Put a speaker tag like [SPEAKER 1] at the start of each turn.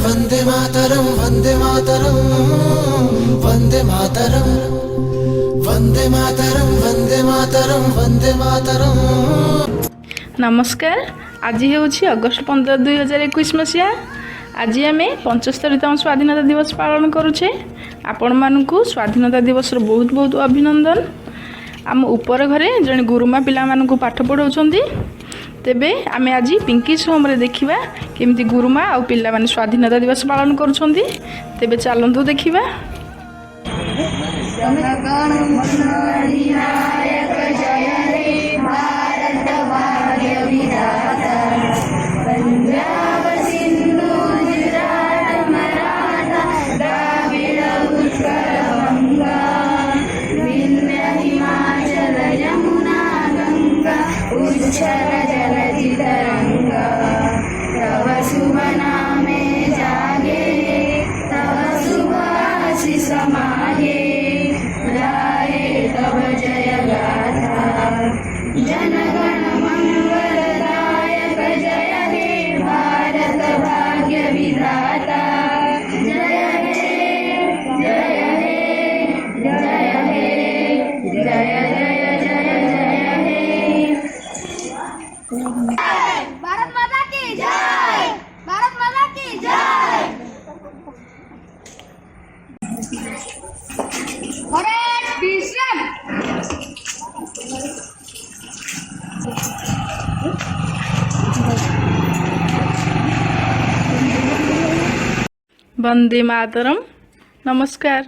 [SPEAKER 1] वंदे मातरम वंदे मातरम वंदे मातरम वंदे मातरम वंदे मातरम वंदे मातरम।
[SPEAKER 2] नमस्कार। आज हूँ अगस्ट 15 2021 मसीहा। आज आम 75तम स्वाधीनता दिवस पालन करुचे। आपण मानू स्वाधीनता दिवस बहुत बहुत अभिनंदन। आम उपर घरे जड़े गुरुमा पिला मानू पाठ पढ़ाऊँच। तेबे आमे आज पिंकिश होम रे देखिबा केमती गुरुमा आ पिला माने स्वाधीनता दिवस पालन करुछंती। तेबे चलंतु देखिबा।
[SPEAKER 3] तव शुभ नामे जागे, तव शुभाशिष समागे, गाये तव जय गाथा। जनगण मंगलदायक जय हे भारत भाग्य विधाता। जय हे जय हे जय हे जय जय जय जय हे। भारत माता की जय, भारत माता की जय। हरे कृष्ण।
[SPEAKER 2] वंदे मातरम। नमस्कार।